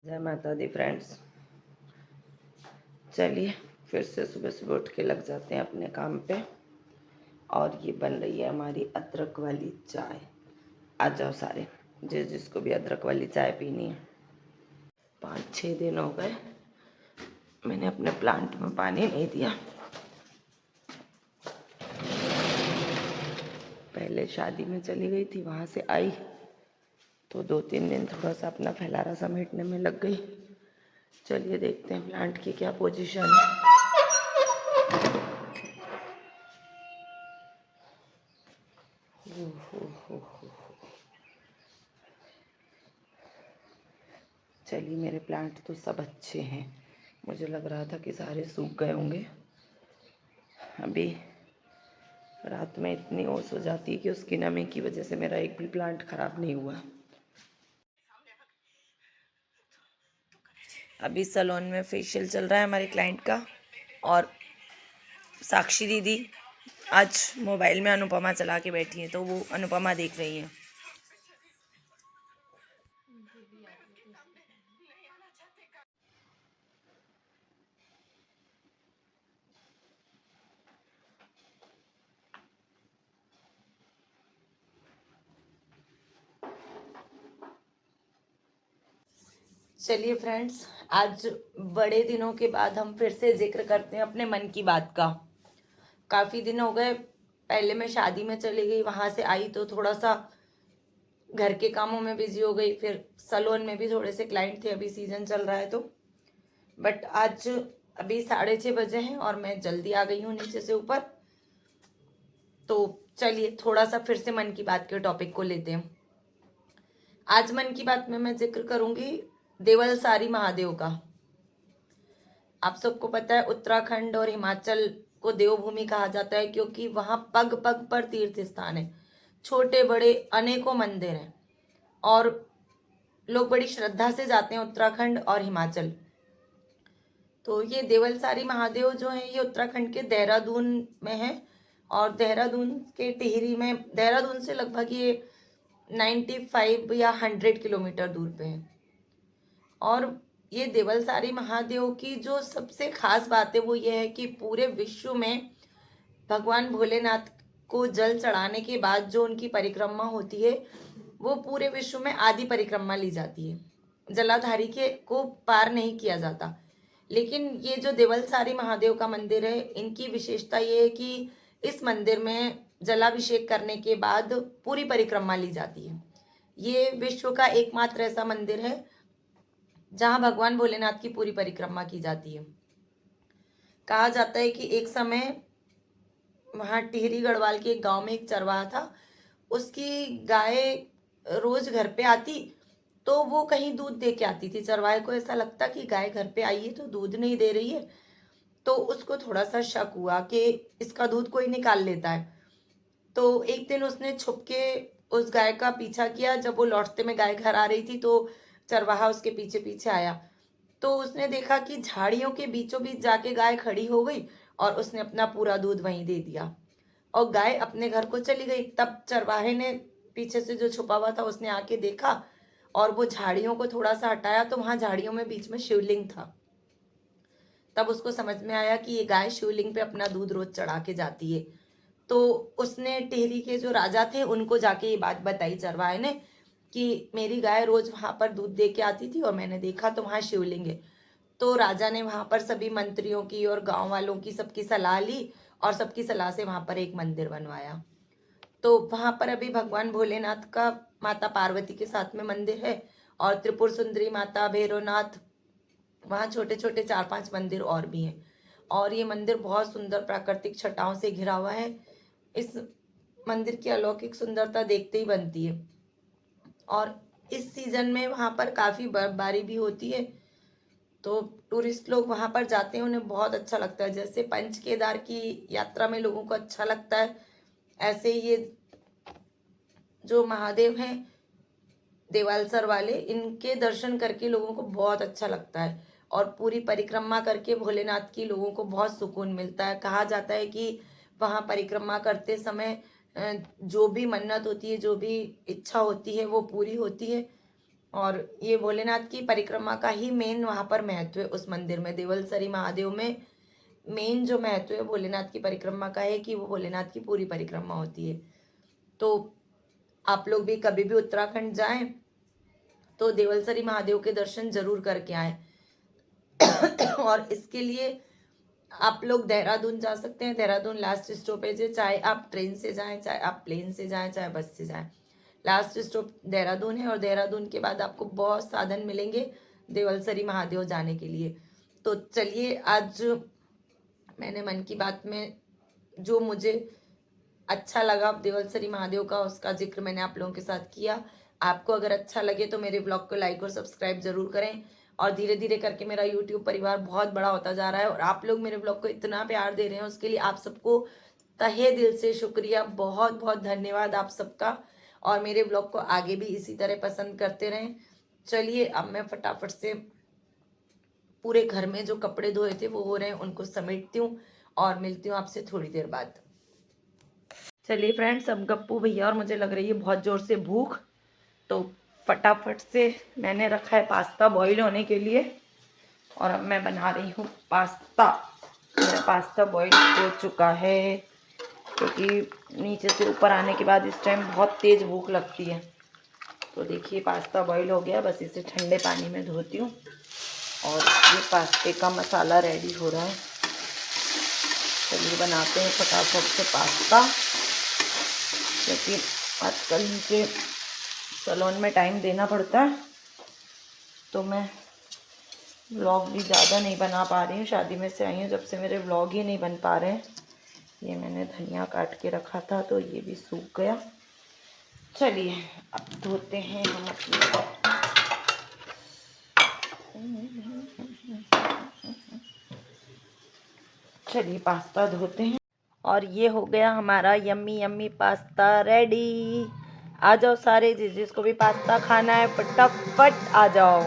जय माता दी फ्रेंड्स। चलिए फिर से सुबह सुबह उठ के लग जाते हैं अपने काम पे। और ये बन रही है हमारी अदरक वाली चाय। आ जाओ सारे, जिसको भी अदरक वाली चाय पीनी है। 5-6 दिन हो गए मैंने अपने प्लांट में पानी नहीं दिया। पहले शादी में चली गई थी, वहाँ से आई तो 2-3 दिन थोड़ा सा अपना फैलारा समेटने में लग गई। चलिए देखते हैं प्लांट की क्या पोजीशन है। चलिए मेरे प्लांट तो सब अच्छे हैं। मुझे लग रहा था कि सारे सूख गए होंगे। अभी रात में इतनी ओस हो जाती है कि उसकी नमी की वजह से मेरा एक भी प्लांट ख़राब नहीं हुआ। अभी सैलून में फेशियल चल रहा है हमारे क्लाइंट का, और साक्षी दीदी आज मोबाइल में अनुपमा चला के बैठी हैं तो वो अनुपमा देख रही हैं। चलिए फ्रेंड्स, आज बड़े दिनों के बाद हम फिर से जिक्र करते हैं अपने मन की बात का। काफ़ी दिन हो गए, पहले मैं शादी में चली गई, वहाँ से आई तो थोड़ा सा घर के कामों में बिजी हो गई, फिर सैलून में भी थोड़े से क्लाइंट थे, अभी सीजन चल रहा है तो। बट आज अभी 6:30 बजे हैं और मैं जल्दी आ गई हूँ नीचे से ऊपर। तो चलिए थोड़ा सा फिर से मन की बात के टॉपिक को लेते हैं। आज मन की बात में मैं जिक्र करूंगी देवलसारी महादेव का। आप सबको पता है उत्तराखंड और हिमाचल को देवभूमि कहा जाता है, क्योंकि वहां पग पग पर तीर्थ स्थान है, छोटे बड़े अनेकों मंदिर हैं और लोग बड़ी श्रद्धा से जाते हैं उत्तराखंड और हिमाचल। तो ये देवलसारी महादेव जो है ये उत्तराखंड के देहरादून में है, और देहरादून के टिहरी में, देहरादून से लगभग ये 95 या 100 किलोमीटर दूर पे है। और ये देवलसारी महादेव की जो सबसे खास बात है वो ये है कि पूरे विश्व में भगवान भोलेनाथ को जल चढ़ाने के बाद जो उनकी परिक्रमा होती है वो पूरे विश्व में आधी परिक्रमा ली जाती है, जलाधारी के को पार नहीं किया जाता। लेकिन ये जो देवलसारी महादेव का मंदिर है, इनकी विशेषता ये है कि इस मंदिर में जलाभिषेक करने के बाद पूरी परिक्रमा ली जाती है। ये विश्व का एकमात्र ऐसा मंदिर है जहां भगवान भोलेनाथ की पूरी परिक्रमा की जाती है। कहा जाता है कि एक समय वहां टिहरी गढ़वाल के एक गांव में एक चरवाहा था, उसकी गाय रोज घर पे आती तो वो कहीं दूध दे के आती थी। चरवाहे को ऐसा लगता कि गाय घर पे आई है तो दूध नहीं दे रही है, तो उसको थोड़ा सा शक हुआ कि इसका दूध कोई निकाल लेता है। तो एक दिन उसने छुप के उस गाय का पीछा किया। जब वो लौटते में गाय घर आ रही थी तो चरवाहा उसके पीछे पीछे आया, तो उसने देखा कि झाड़ियों के बीचों बीच जाके गाय खड़ी हो गई और उसने अपना पूरा दूध वहीं दे दिया और गाय अपने घर को चली गई। तब चरवाहे ने पीछे से जो छुपा हुआ था उसने आके देखा और वो झाड़ियों को थोड़ा सा हटाया तो वहां झाड़ियों में बीच में शिवलिंग था। तब उसको समझ में आया कि ये गाय शिवलिंग पे अपना दूध रोज चढ़ा के जाती है। तो उसने टिहरी के जो राजा थे उनको जाके ये बात बताई चरवाहे ने कि मेरी गाय रोज वहां पर दूध दे के आती थी और मैंने देखा तो वहां शिवलिंग है। तो राजा ने वहां पर सभी मंत्रियों की और गांव वालों की सबकी सलाह ली और सबकी सलाह से वहां पर एक मंदिर बनवाया। तो वहां पर अभी भगवान भोलेनाथ का माता पार्वती के साथ में मंदिर है और त्रिपुर सुंदरी माता, भैरवनाथ, वहाँ छोटे छोटे 4-5 मंदिर और भी हैं। और ये मंदिर बहुत सुंदर प्राकृतिक छटाओं से घिरा हुआ है। इस मंदिर की अलौकिक सुंदरता देखते ही बनती है। और इस सीजन में वहाँ पर काफ़ी बर्फबारी भी होती है, तो टूरिस्ट लोग वहाँ पर जाते हैं, उन्हें बहुत अच्छा लगता है। जैसे पंच केदार की यात्रा में लोगों को अच्छा लगता है, ऐसे ये जो महादेव हैं देवालसर वाले, इनके दर्शन करके लोगों को बहुत अच्छा लगता है और पूरी परिक्रमा करके भोलेनाथ की लोगों को बहुत सुकून मिलता है। कहा जाता है कि वहाँ परिक्रमा करते समय जो भी मन्नत होती है, जो भी इच्छा होती है वो पूरी होती है और ये भोलेनाथ की परिक्रमा का ही मेन वहाँ पर महत्व है। उस मंदिर में देवलसरी महादेव में मेन जो महत्व है भोलेनाथ की परिक्रमा का है कि वो भोलेनाथ की पूरी परिक्रमा होती है। तो आप लोग भी कभी भी उत्तराखंड जाएं तो देवलसरी महादेव के दर्शन जरूर करके आएं। और इसके लिए आप लोग देहरादून जा सकते हैं। देहरादून लास्ट स्टॉपेज है, चाहे आप ट्रेन से जाएं, चाहे आप प्लेन से जाएं, चाहे बस से जाएं। लास्ट स्टॉप देहरादून है और देहरादून के बाद आपको बहुत साधन मिलेंगे देवलसरी महादेव जाने के लिए। तो चलिए, आज मैंने मन की बात में जो मुझे अच्छा लगा देवलसरी महादेव का, उसका जिक्र मैंने आप लोगों के साथ किया। आपको अगर अच्छा लगे तो मेरे ब्लॉग को लाइक और सब्सक्राइब जरूर करें। और धीरे धीरे करके मेरा यूट्यूब परिवार बहुत बड़ा होता जा रहा है और आप लोग मेरे ब्लॉग को इतना प्यार दे रहे हैं, उसके लिए आप सबको तहे दिल से शुक्रिया, बहुत बहुत धन्यवाद आप सबका। और मेरे ब्लॉग को आगे भी इसी तरह पसंद करते रहें। चलिए, अब मैं फटाफट से पूरे घर में जो कपड़े धोए थे वो हो रहे हैं, उनको समेटती हूँ और मिलती हूँ आपसे थोड़ी देर बाद। चलिए फ्रेंड्स, अब गप्पू भैया और मुझे लग रही है बहुत ज़ोर से भूख, तो फटाफट से मैंने रखा है पास्ता बॉईल होने के लिए और अब मैं बना रही हूँ पास्ता। मेरा पास्ता बॉईल हो चुका है क्योंकि नीचे से ऊपर आने के बाद इस टाइम बहुत तेज़ भूख लगती है। तो देखिए, पास्ता बॉईल हो गया, बस इसे ठंडे पानी में धोती हूँ और ये पास्ते का मसाला रेडी हो रहा है। चलिए बनाते हैं फटाफट से पास्ता, क्योंकि आजकल मुझे सैलून में टाइम देना पड़ता है तो मैं व्लॉग भी ज़्यादा नहीं बना पा रही हूँ। शादी में से आई हूँ जब से मेरे व्लॉग ही नहीं बन पा रहे हैं। ये मैंने धनिया काट के रखा था तो ये भी सूख गया। चलिए, अब धोते हैं हम अपनी। चलिए पास्ता धोते हैं और ये हो गया हमारा यम्मी यम्मी पास्ता रेडी। आ जाओ सारे, जिस जिसको भी पास्ता खाना है फटाफट आ जाओ।